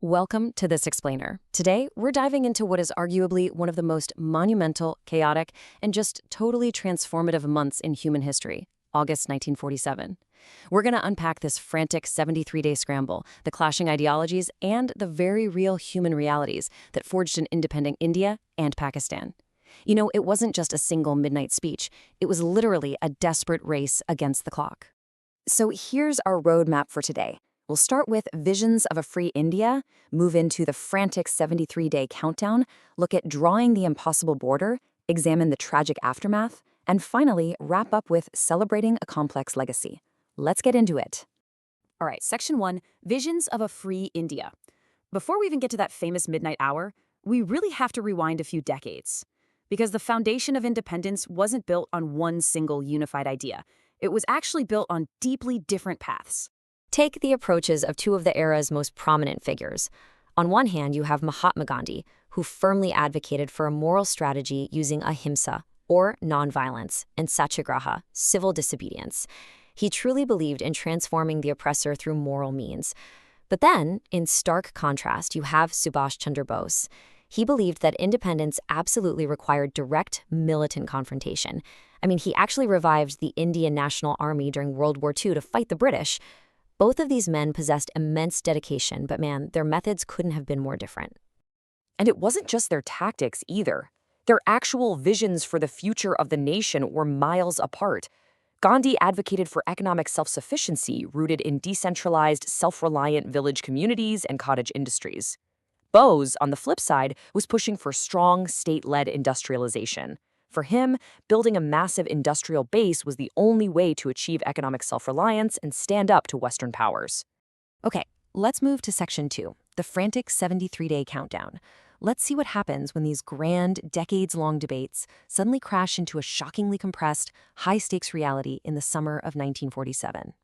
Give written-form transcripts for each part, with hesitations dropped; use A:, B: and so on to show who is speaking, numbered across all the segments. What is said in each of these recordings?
A: Welcome to This Explainer. Today, we're diving into what is arguably one of the most monumental, chaotic, and just totally transformative months in human history, August 1947. We're going to unpack this frantic 73-day scramble, the clashing ideologies, and the very real human realities that forged an independent India and Pakistan. You know, it wasn't just a single midnight speech. It was literally a desperate race against the clock. So here's our roadmap for today. We'll start with visions of a free India, move into the frantic 73-day countdown, look at drawing the impossible border, examine the tragic aftermath, and finally wrap up with celebrating a complex legacy. Let's get into it. All right, Section 1, Visions of a Free India. Before we even get to that famous midnight hour, we really have to rewind a few decades. Because the foundation of independence wasn't built on one single unified idea. It was actually built on deeply different paths. Take the approaches of two of the era's most prominent figures. On one hand, you have Mahatma Gandhi, who firmly advocated for a moral strategy using ahimsa, or nonviolence, and satyagraha, civil disobedience. He truly believed in transforming the oppressor through moral means. But then, in stark contrast, you have Subhash Chandra Bose. He believed that independence absolutely required direct militant confrontation. I mean, he actually revived the Indian National Army during World War II to fight the British. Both of these men possessed immense dedication, but man, their methods couldn't have been more different.
B: And it wasn't just their tactics either. Their actual visions for the future of the nation were miles apart. Gandhi advocated for economic self-sufficiency rooted in decentralized, self-reliant village communities and cottage industries. Bose, on the flip side, was pushing for strong state-led industrialization. For him, building a massive industrial base was the only way to achieve economic self-reliance and stand up to Western powers.
A: Okay, let's move to Section 2, the frantic 73-day countdown. Let's see what happens when these grand, decades-long debates suddenly crash into a shockingly compressed, high-stakes reality in the summer of 1947.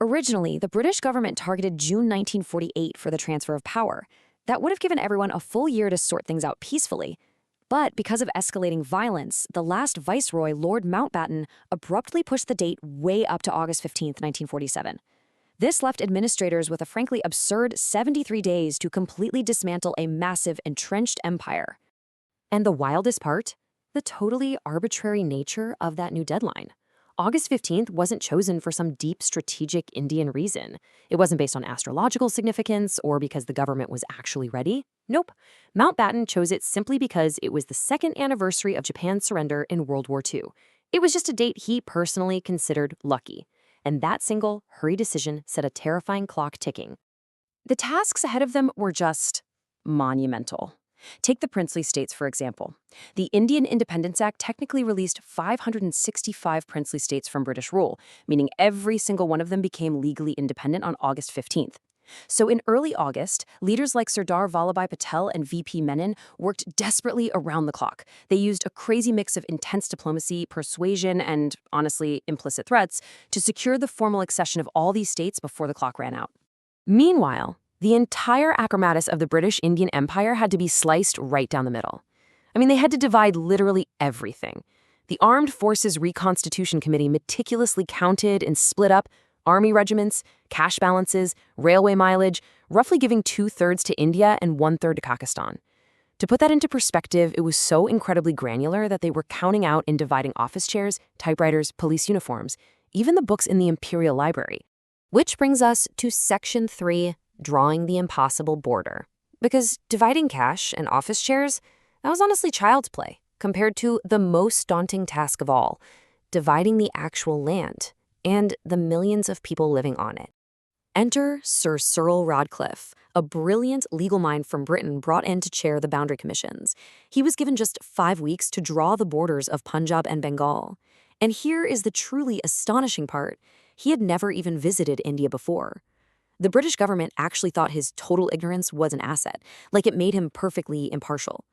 A: Originally, the British government targeted June 1948 for the transfer of power. That would have given everyone a full year to sort things out peacefully. But because of escalating violence, the last viceroy, Lord Mountbatten, abruptly pushed the date way up to August 15, 1947. This left administrators with a frankly absurd 73 days to completely dismantle a massive, entrenched empire. And the wildest part? The totally arbitrary nature of that new deadline. August 15th wasn't chosen for some deep strategic Indian reason. It wasn't based on astrological significance or because the government was actually ready. Nope. Mountbatten chose it simply because it was the second anniversary of Japan's surrender in World War II. It was just a date he personally considered lucky. And that single, hurried decision set a terrifying clock ticking. The tasks ahead of them were just monumental. Take the princely states, for example. The Indian Independence Act technically released 565 princely states from British rule, meaning every single one of them became legally independent on August 15th. So in early August, leaders like Sardar Vallabhbhai Patel and VP Menon worked desperately around the clock. They used a crazy mix of intense diplomacy, persuasion, and, honestly, implicit threats to secure the formal accession of all these states before the clock ran out. Meanwhile, the entire acromatus of the British Indian Empire had to be sliced right down the middle. I mean, they had to divide literally everything. The Armed Forces Reconstitution Committee meticulously counted and split up army regiments, cash balances, railway mileage, roughly giving 2/3 to India and 1/3 to Pakistan. To put that into perspective, it was so incredibly granular that they were counting out and dividing office chairs, typewriters, police uniforms, even the books in the Imperial Library. Which brings us to Section 3, drawing the impossible border. Because dividing cash and office chairs, that was honestly child's play, compared to the most daunting task of all, dividing the actual land and the millions of people living on it. Enter Sir Cyril Radcliffe, a brilliant legal mind from Britain brought in to chair the boundary commissions. He was given just 5 weeks to draw the borders of Punjab and Bengal. And here is the truly astonishing part. He had never even visited India before. The British government actually thought his total ignorance was an asset, like it made him perfectly impartial.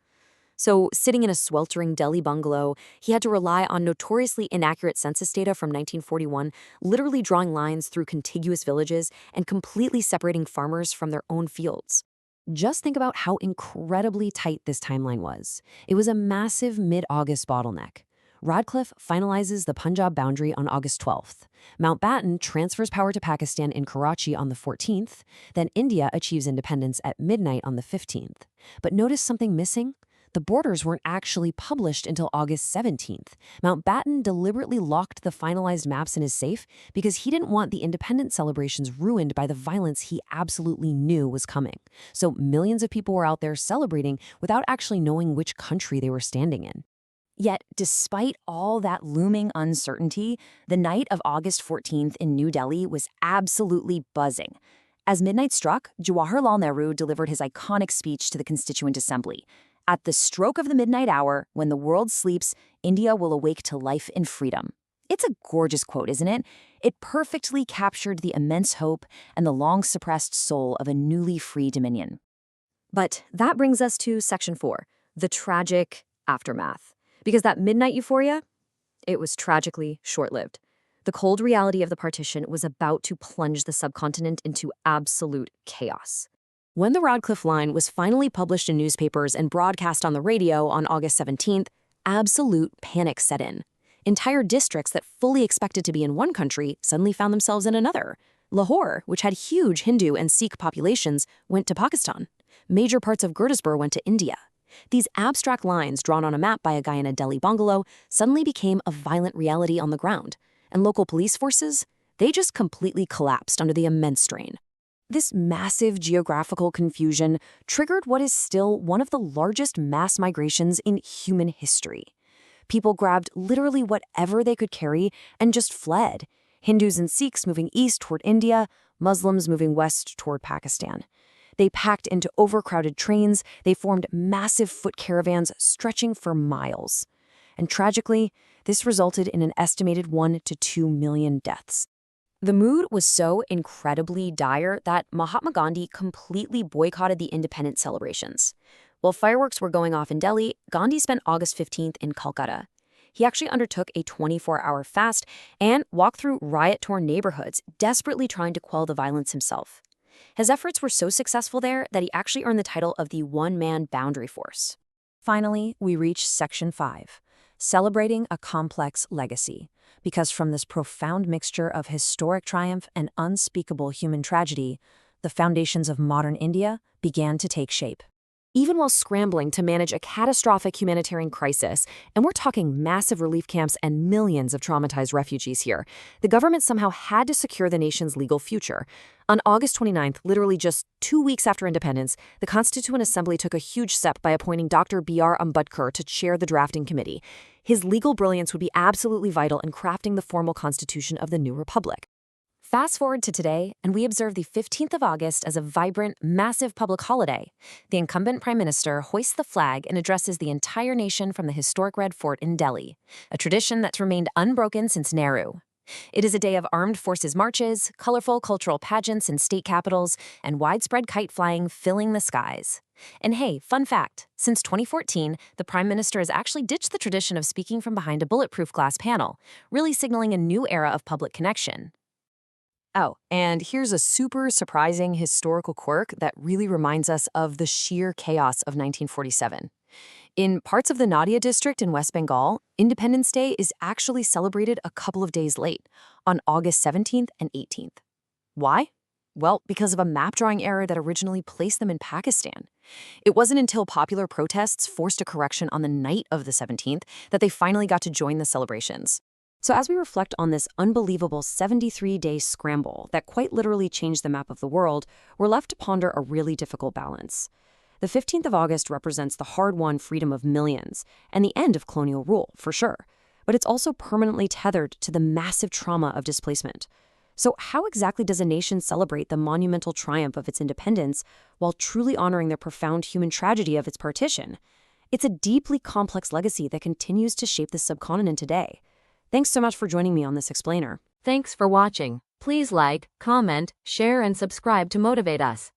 A: So, sitting in a sweltering Delhi bungalow, he had to rely on notoriously inaccurate census data from 1941, literally drawing lines through contiguous villages and completely separating farmers from their own fields. Just think about how incredibly tight this timeline was. It was a massive mid-August bottleneck. Radcliffe finalizes the Punjab boundary on August 12th. Mountbatten transfers power to Pakistan in Karachi on the 14th. Then India achieves independence at midnight on the 15th. But notice something missing? The borders weren't actually published until August 17th. Mountbatten deliberately locked the finalized maps in his safe because he didn't want the independence celebrations ruined by the violence he absolutely knew was coming. So millions of people were out there celebrating without actually knowing which country they were standing in.
B: Yet, despite all that looming uncertainty, the night of August 14th in New Delhi was absolutely buzzing. As midnight struck, Jawaharlal Nehru delivered his iconic speech to the Constituent Assembly. At the stroke of the midnight hour, when the world sleeps, India will awake to life and freedom. It's a gorgeous quote, isn't it? It perfectly captured the immense hope and the long-suppressed soul of a newly free dominion. But that brings us to Section 4, the tragic aftermath. Because that midnight euphoria, it was tragically short-lived. The cold reality of the partition was about to plunge the subcontinent into absolute chaos.
A: When the Radcliffe Line was finally published in newspapers and broadcast on the radio on August 17th, absolute panic set in. Entire districts that fully expected to be in one country suddenly found themselves in another. Lahore, which had huge Hindu and Sikh populations, went to Pakistan. Major parts of Gurdaspur went to India. These abstract lines drawn on a map by a guy in a Delhi bungalow suddenly became a violent reality on the ground. And local police forces, they just completely collapsed under the immense strain. This massive geographical confusion triggered what is still one of the largest mass migrations in human history. People grabbed literally whatever they could carry and just fled. Hindus and Sikhs moving east toward India, Muslims moving west toward Pakistan. They packed into overcrowded trains, they formed massive foot caravans stretching for miles. And tragically, this resulted in an estimated 1 to 2 million deaths. The mood was so incredibly dire that Mahatma Gandhi completely boycotted the independence celebrations. While fireworks were going off in Delhi, Gandhi spent August 15th in Calcutta. He actually undertook a 24-hour fast and walked through riot-torn neighborhoods, desperately trying to quell the violence himself. His efforts were so successful there that he actually earned the title of the One-Man Boundary Force. Finally, we reach Section 5, celebrating a complex legacy. Because from this profound mixture of historic triumph and unspeakable human tragedy, the foundations of modern India began to take shape. Even while scrambling to manage a catastrophic humanitarian crisis, and we're talking massive relief camps and millions of traumatized refugees here, the government somehow had to secure the nation's legal future. On August 29th, literally just 2 weeks after independence, the Constituent Assembly took a huge step by appointing Dr. B.R. Ambedkar to chair the drafting committee. His legal brilliance would be absolutely vital in crafting the formal constitution of the new republic. Fast forward to today, and we observe the 15th of August as a vibrant, massive public holiday. The incumbent prime minister hoists the flag and addresses the entire nation from the historic Red Fort in Delhi, a tradition that's remained unbroken since Nehru. It is a day of armed forces marches, colorful cultural pageants in state capitals, and widespread kite flying filling the skies. And hey, fun fact, since 2014, the Prime Minister has actually ditched the tradition of speaking from behind a bulletproof glass panel, really signaling a new era of public connection. Oh, and here's a super surprising historical quirk that really reminds us of the sheer chaos of 1947. In parts of the Nadia district in West Bengal, Independence Day is actually celebrated a couple of days late, on August 17th and 18th. Why? Well, because of a map drawing error that originally placed them in Pakistan. It wasn't until popular protests forced a correction on the night of the 17th that they finally got to join the celebrations. So as we reflect on this unbelievable 73-day scramble that quite literally changed the map of the world, we're left to ponder a really difficult balance. The 15th of August represents the hard-won freedom of millions and the end of colonial rule, for sure. But it's also permanently tethered to the massive trauma of displacement. So how exactly does a nation celebrate the monumental triumph of its independence while truly honoring the profound human tragedy of its partition? It's a deeply complex legacy that continues to shape the subcontinent today. Thanks so much for joining me on this explainer.
C: Thanks for watching. Please like, comment, share, and subscribe to motivate us.